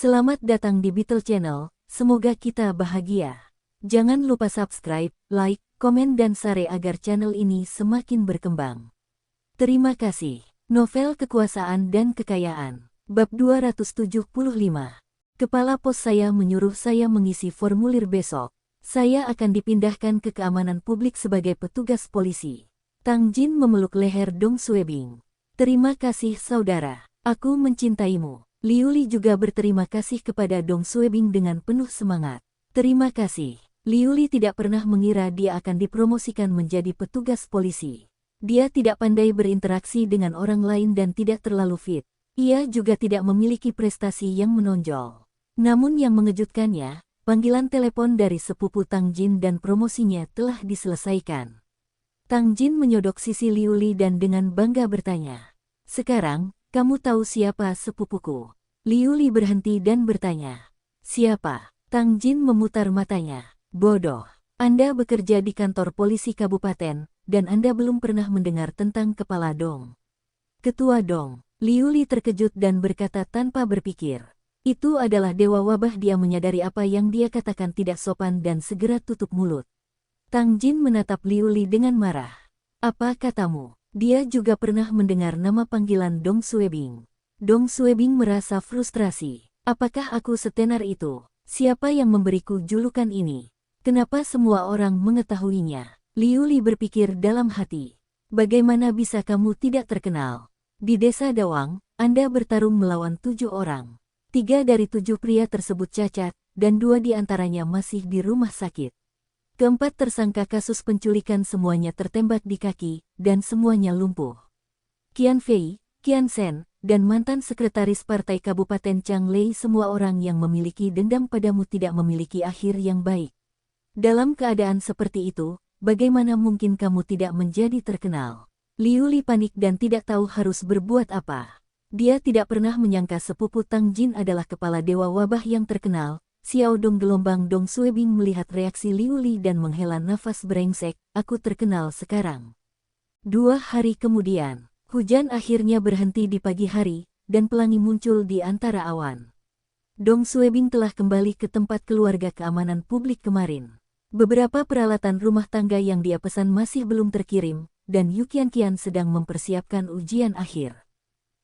Selamat datang di Beetle Channel, semoga kita bahagia. Jangan lupa subscribe, like, komen dan share agar channel ini semakin berkembang. Terima kasih. Novel Kekuasaan dan Kekayaan. Bab 275. Kepala pos saya menyuruh saya mengisi formulir besok. Saya akan dipindahkan ke keamanan publik sebagai petugas polisi. Tang Jin memeluk leher Dong Suebing. Terima kasih saudara, aku mencintaimu. Liu Li juga berterima kasih kepada Dong Suebing dengan penuh semangat. Terima kasih. Liu Li tidak pernah mengira dia akan dipromosikan menjadi petugas polisi. Dia tidak pandai berinteraksi dengan orang lain dan tidak terlalu fit. Ia juga tidak memiliki prestasi yang menonjol. Namun yang mengejutkannya, panggilan telepon dari sepupu Tang Jin dan promosinya telah diselesaikan. Tang Jin menyodok sisi Liu Li dan dengan bangga bertanya, "Sekarang, kamu tahu siapa sepupuku?" Liu Li berhenti dan bertanya, "Siapa?" Tang Jin memutar matanya. "Bodoh. Anda bekerja di kantor polisi kabupaten, dan Anda belum pernah mendengar tentang Kepala Dong." "Ketua Dong." Liu Li terkejut dan berkata tanpa berpikir. Itu adalah dewa wabah. Dia menyadari apa yang dia katakan tidak sopan dan segera tutup mulut. Tang Jin menatap Liu Li dengan marah. "Apa katamu?" Dia juga pernah mendengar nama panggilan Dong Suebing. Dong Suebing merasa frustrasi. "Apakah aku setenar itu? Siapa yang memberiku julukan ini? Kenapa semua orang mengetahuinya?" Liu Li berpikir dalam hati. "Bagaimana bisa kamu tidak terkenal? Di desa Dawang, Anda bertarung melawan 7 orang. 3 dari 7 pria tersebut cacat, dan 2 di antaranya masih di rumah sakit. Keempat tersangka kasus penculikan semuanya tertembak di kaki, dan semuanya lumpuh. Qian Fei, Qian Shen, dan mantan sekretaris partai Kabupaten Changlei, semua orang yang memiliki dendam padamu tidak memiliki akhir yang baik. Dalam keadaan seperti itu, bagaimana mungkin kamu tidak menjadi terkenal?" Liu Li panik dan tidak tahu harus berbuat apa. Dia tidak pernah menyangka sepupu Tang Jin adalah kepala dewa wabah yang terkenal. Xiao Dong gelombang Dong Suebing melihat reaksi Liu Li dan menghela nafas brengsek. "Aku terkenal sekarang." 2 hari kemudian, hujan akhirnya berhenti di pagi hari, dan pelangi muncul di antara awan. Dong Suebing telah kembali ke tempat keluarga keamanan publik kemarin. Beberapa peralatan rumah tangga yang dia pesan masih belum terkirim, dan Yu Qianqian sedang mempersiapkan ujian akhir.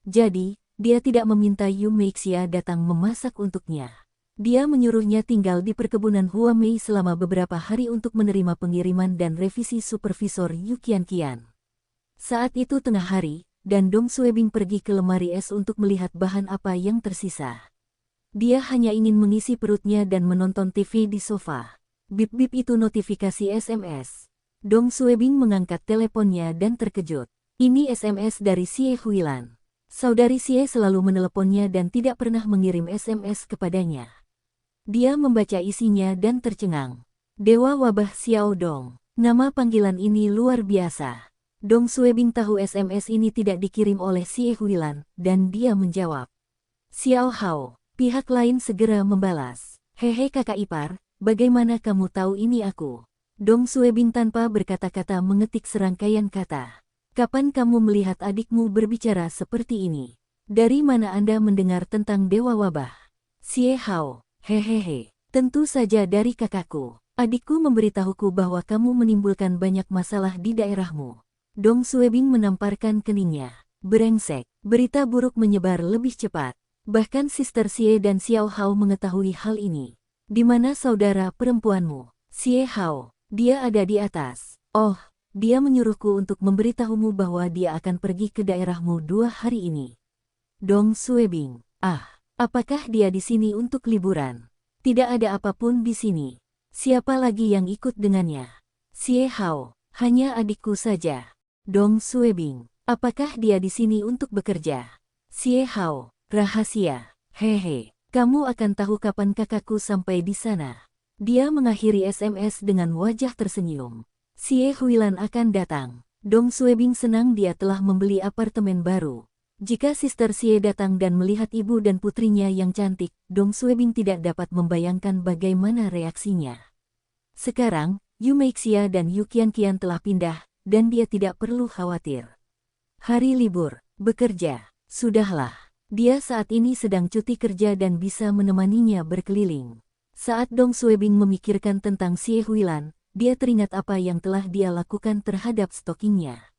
Jadi, dia tidak meminta Yu Meixia datang memasak untuknya. Dia menyuruhnya tinggal di perkebunan Hua Mei selama beberapa hari untuk menerima pengiriman dan revisi supervisor Yu Qianqian. Saat itu tengah hari, dan Dong Suebing pergi ke lemari es untuk melihat bahan apa yang tersisa. Dia hanya ingin mengisi perutnya dan menonton TV di sofa. Bip-bip, itu notifikasi SMS. Dong Suebing mengangkat teleponnya dan terkejut. Ini SMS dari Xie Huilan. Saudari Xie selalu meneleponnya dan tidak pernah mengirim SMS kepadanya. Dia membaca isinya dan tercengang. Dewa Wabah Xiao Dong. Nama panggilan ini luar biasa. Dong Suebing tahu SMS ini tidak dikirim oleh Xie Huilan, dan dia menjawab, "Xiao Hao." Pihak lain segera membalas, "Hehe kakak ipar, bagaimana kamu tahu ini aku?" Dong Suebing tanpa berkata-kata mengetik serangkaian kata. "Kapan kamu melihat adikmu berbicara seperti ini? Dari mana Anda mendengar tentang Dewa Wabah?" "Xie Hao, hehehe. Tentu saja dari kakakku. Adikku memberitahuku bahwa kamu menimbulkan banyak masalah di daerahmu." Dong Suebing menamparkan keningnya. Brengsek. Berita buruk menyebar lebih cepat. Bahkan Sister Xie dan Xiao Hao mengetahui hal ini. "Di mana saudara perempuanmu?" "Xie Hao. Dia ada di atas." "Oh, dia menyuruhku untuk memberitahumu bahwa dia akan pergi ke daerahmu 2 hari ini." Dong Suebing, "Ah, apakah dia di sini untuk liburan?" "Tidak ada apapun di sini." "Siapa lagi yang ikut dengannya?" "Xie Hao, hanya adikku saja." Dong Suebing, "Apakah dia di sini untuk bekerja?" "Xie Hao, rahasia." "Hehe, kamu akan tahu kapan kakakku sampai di sana." Dia mengakhiri SMS dengan wajah tersenyum. Xie Huilan akan datang. Dong Suebing senang dia telah membeli apartemen baru. Jika Sister Xie datang dan melihat ibu dan putrinya yang cantik, Dong Suebing tidak dapat membayangkan bagaimana reaksinya. Sekarang, Yu Meixia dan Yu Qianqian telah pindah, dan dia tidak perlu khawatir. Hari libur, bekerja, sudahlah. Dia saat ini sedang cuti kerja dan bisa menemaninya berkeliling. Saat Dong Suebing memikirkan tentang Xie Huilan, dia teringat apa yang telah dia lakukan terhadap stokingnya.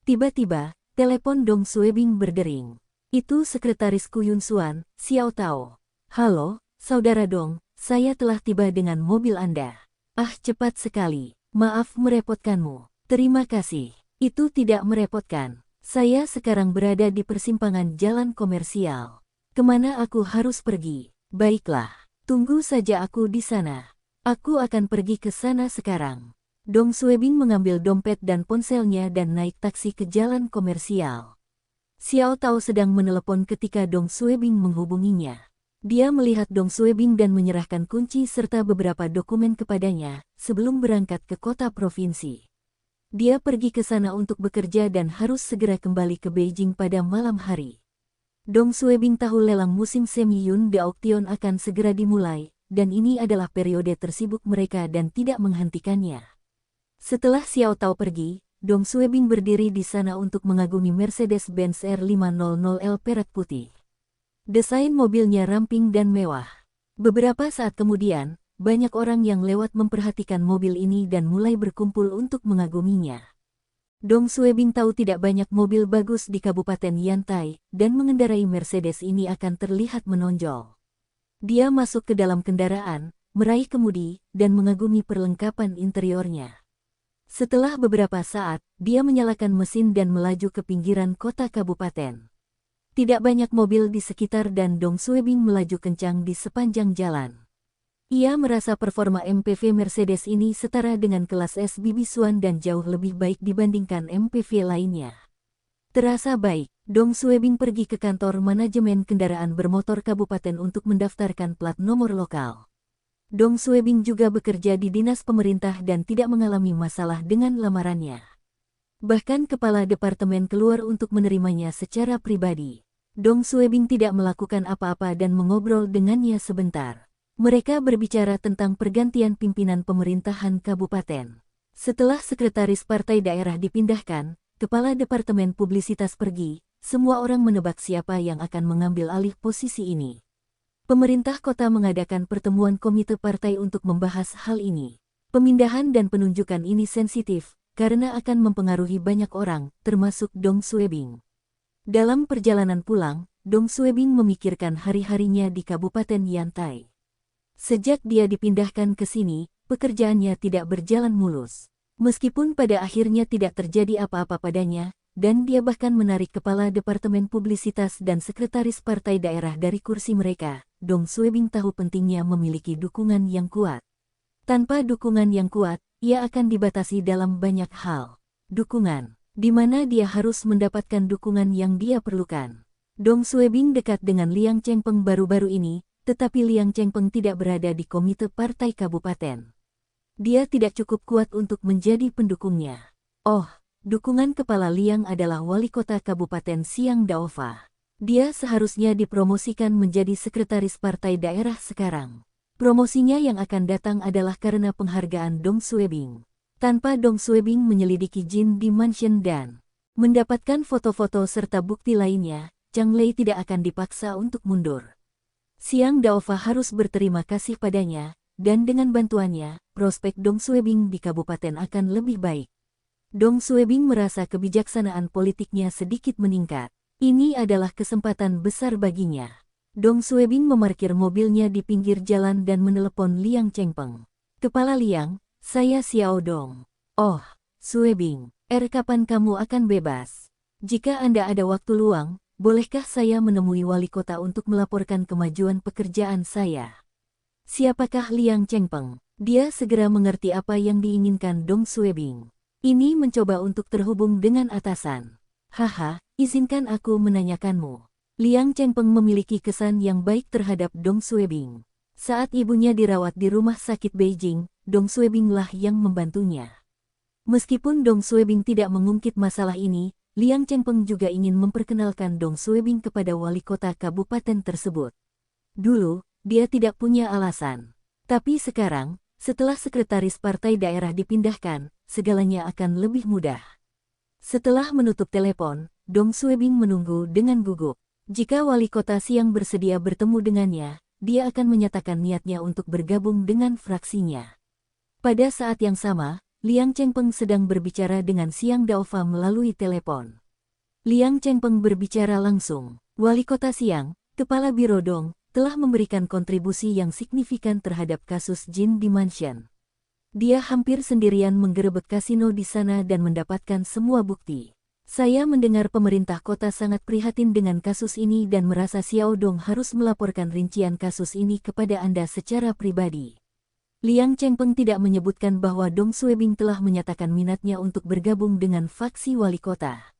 Tiba-tiba, telepon Dong Suebing berdering. Itu sekretaris Ku Yun Xuan, Xiao Tao. Halo, saudara Dong, saya telah tiba dengan mobil Anda. Ah, cepat sekali. Maaf merepotkanmu. Terima kasih. Itu tidak merepotkan. Saya sekarang berada di persimpangan jalan komersial. Kemana aku harus pergi? Baiklah, tunggu saja aku di sana. Aku akan pergi ke sana sekarang. Dong Suebing mengambil dompet dan ponselnya dan naik taksi ke jalan komersial. Xiao Tao sedang menelepon ketika Dong Suebing menghubunginya. Dia melihat Dong Suebing dan menyerahkan kunci serta beberapa dokumen kepadanya sebelum berangkat ke kota provinsi. Dia pergi ke sana untuk bekerja dan harus segera kembali ke Beijing pada malam hari. Dong Suebing tahu lelang musim Semiyun de Auktion akan segera dimulai, dan ini adalah periode tersibuk mereka dan tidak menghentikannya. Setelah Xiao Tao pergi, Dong Suebing berdiri di sana untuk mengagumi Mercedes-Benz R500L perak putih. Desain mobilnya ramping dan mewah. Beberapa saat kemudian, banyak orang yang lewat memperhatikan mobil ini dan mulai berkumpul untuk mengaguminya. Dong Suebing tahu tidak banyak mobil bagus di Kabupaten Yantai, dan mengendarai Mercedes ini akan terlihat menonjol. Dia masuk ke dalam kendaraan, meraih kemudi, dan mengagumi perlengkapan interiornya. Setelah beberapa saat, dia menyalakan mesin dan melaju ke pinggiran kota kabupaten. Tidak banyak mobil di sekitar dan Dong Suebing melaju kencang di sepanjang jalan. Ia merasa performa MPV Mercedes ini setara dengan kelas SBB Swan dan jauh lebih baik dibandingkan MPV lainnya. Terasa baik, Dong Suebing pergi ke kantor manajemen kendaraan bermotor kabupaten untuk mendaftarkan plat nomor lokal. Dong Suebing juga bekerja di dinas pemerintah dan tidak mengalami masalah dengan lamarannya. Bahkan kepala departemen keluar untuk menerimanya secara pribadi. Dong Suebing tidak melakukan apa-apa dan mengobrol dengannya sebentar. Mereka berbicara tentang pergantian pimpinan pemerintahan kabupaten. Setelah sekretaris partai daerah dipindahkan, kepala departemen publisitas pergi, semua orang menebak siapa yang akan mengambil alih posisi ini. Pemerintah kota mengadakan pertemuan komite partai untuk membahas hal ini. Pemindahan dan penunjukan ini sensitif, karena akan mempengaruhi banyak orang, termasuk Dong Suebing. Dalam perjalanan pulang, Dong Suebing memikirkan hari-harinya di Kabupaten Yantai. Sejak dia dipindahkan ke sini, pekerjaannya tidak berjalan mulus. Meskipun pada akhirnya tidak terjadi apa-apa padanya, dan dia bahkan menarik kepala departemen publisitas dan sekretaris partai daerah dari kursi mereka, Dong Suebing tahu pentingnya memiliki dukungan yang kuat. Tanpa dukungan yang kuat, ia akan dibatasi dalam banyak hal. Dukungan, di mana dia harus mendapatkan dukungan yang dia perlukan. Dong Suebing dekat dengan Liang Chengpeng baru-baru ini, tetapi Liang Chengpeng tidak berada di komite partai kabupaten. Dia tidak cukup kuat untuk menjadi pendukungnya. Oh, dukungan kepala Liang adalah wali kota kabupaten Xiang Daofa. Dia seharusnya dipromosikan menjadi sekretaris partai daerah sekarang. Promosinya yang akan datang adalah karena penghargaan Dong Suebing. Tanpa Dong Suebing menyelidiki Jin di mansion dan mendapatkan foto-foto serta bukti lainnya, Zhang Lei tidak akan dipaksa untuk mundur. Xiang Daofa harus berterima kasih padanya, dan dengan bantuannya, prospek Dong Suebing di kabupaten akan lebih baik. Dong Suebing merasa kebijaksanaan politiknya sedikit meningkat. Ini adalah kesempatan besar baginya. Dong Suebing memarkir mobilnya di pinggir jalan dan menelepon Liang Chengpeng. Kepala Liang, saya Xiao Dong. Oh, Suebing, kapan kamu akan bebas? Jika Anda ada waktu luang, bolehkah saya menemui wali kota untuk melaporkan kemajuan pekerjaan saya? Siapakah Liang Chengpeng? Dia segera mengerti apa yang diinginkan Dong Suebing. Ini mencoba untuk terhubung dengan atasan. Haha, izinkan aku menanyakanmu. Liang Chengpeng memiliki kesan yang baik terhadap Dong Suebing. Saat ibunya dirawat di rumah sakit Beijing, Dong Suebing lah yang membantunya. Meskipun Dong Suebing tidak mengungkit masalah ini, Liang Chengpeng juga ingin memperkenalkan Dong Suebing kepada wali kota kabupaten tersebut. Dulu, dia tidak punya alasan. Tapi sekarang, setelah sekretaris partai daerah dipindahkan, segalanya akan lebih mudah. Setelah menutup telepon, Dong Suebing menunggu dengan gugup. Jika wali kota Siang bersedia bertemu dengannya, dia akan menyatakan niatnya untuk bergabung dengan fraksinya. Pada saat yang sama, Liang Chengpeng sedang berbicara dengan Siang Daofa melalui telepon. Liang Chengpeng berbicara langsung. Wali kota Siang, Kepala Biro Dong, telah memberikan kontribusi yang signifikan terhadap kasus Jin di Mansion. Dia hampir sendirian menggerebek kasino di sana dan mendapatkan semua bukti. Saya mendengar pemerintah kota sangat prihatin dengan kasus ini dan merasa Xiao Dong harus melaporkan rincian kasus ini kepada Anda secara pribadi. Liang Chengpeng tidak menyebutkan bahwa Dong Suebing telah menyatakan minatnya untuk bergabung dengan faksi wali kota.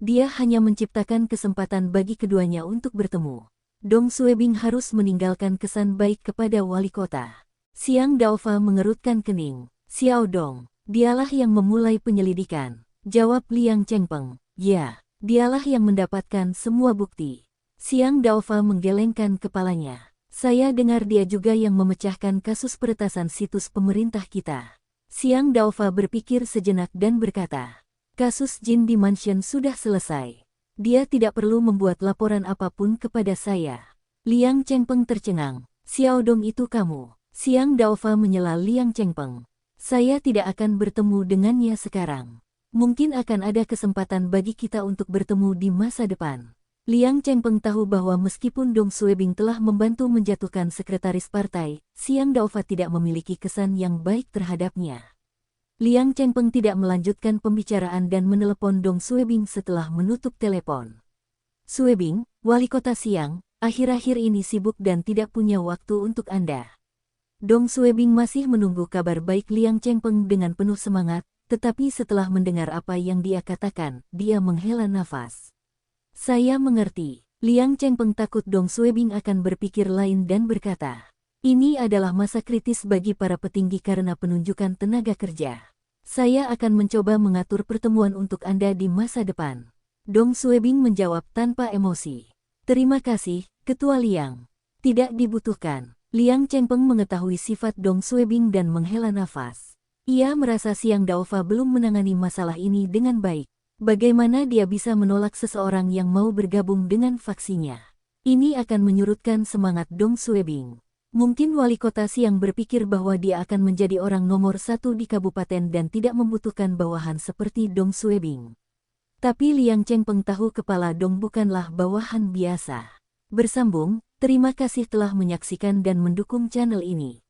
Dia hanya menciptakan kesempatan bagi keduanya untuk bertemu. Dong Suebing harus meninggalkan kesan baik kepada wali kota. Siang Daofa mengerutkan kening. Xiao Dong, dialah yang memulai penyelidikan, jawab Liang Chengpeng. Ya, dialah yang mendapatkan semua bukti. Siang Daofa menggelengkan kepalanya. Saya dengar dia juga yang memecahkan kasus peretasan situs pemerintah kita. Siang Daofa berpikir sejenak dan berkata, kasus Jin di Mansion sudah selesai. Dia tidak perlu membuat laporan apapun kepada saya. Liang Chengpeng tercengang. Xiao Dong itu kamu. Siang Daofa menyela Liang Chengpeng. Saya tidak akan bertemu dengannya sekarang. Mungkin akan ada kesempatan bagi kita untuk bertemu di masa depan. Liang Chengpeng tahu bahwa meskipun Dong Suebing telah membantu menjatuhkan sekretaris partai, Siang Daofa tidak memiliki kesan yang baik terhadapnya. Liang Chengpeng tidak melanjutkan pembicaraan dan menelepon Dong Suebing setelah menutup telepon. Suebing, wali kota Siang, akhir-akhir ini sibuk dan tidak punya waktu untuk Anda. Dong Suebing masih menunggu kabar baik Liang Chengpeng dengan penuh semangat, tetapi setelah mendengar apa yang dia katakan, dia menghela nafas. Saya mengerti. Liang Chengpeng takut Dong Suebing akan berpikir lain dan berkata, ini adalah masa kritis bagi para petinggi karena penunjukan tenaga kerja. Saya akan mencoba mengatur pertemuan untuk Anda di masa depan. Dong Suebing menjawab tanpa emosi. Terima kasih, Ketua Liang. Tidak dibutuhkan. Liang Chengpeng mengetahui sifat Dong Suebing dan menghela nafas. Ia merasa Siang Daofa belum menangani masalah ini dengan baik. Bagaimana dia bisa menolak seseorang yang mau bergabung dengan faksinya? Ini akan menyurutkan semangat Dong Suebing. Mungkin wali kota Siang berpikir bahwa dia akan menjadi orang nomor satu di kabupaten dan tidak membutuhkan bawahan seperti Dong Suebing. Tapi Liang Chengpeng tahu kepala Dong bukanlah bawahan biasa. Bersambung. Terima kasih telah menyaksikan dan mendukung channel ini.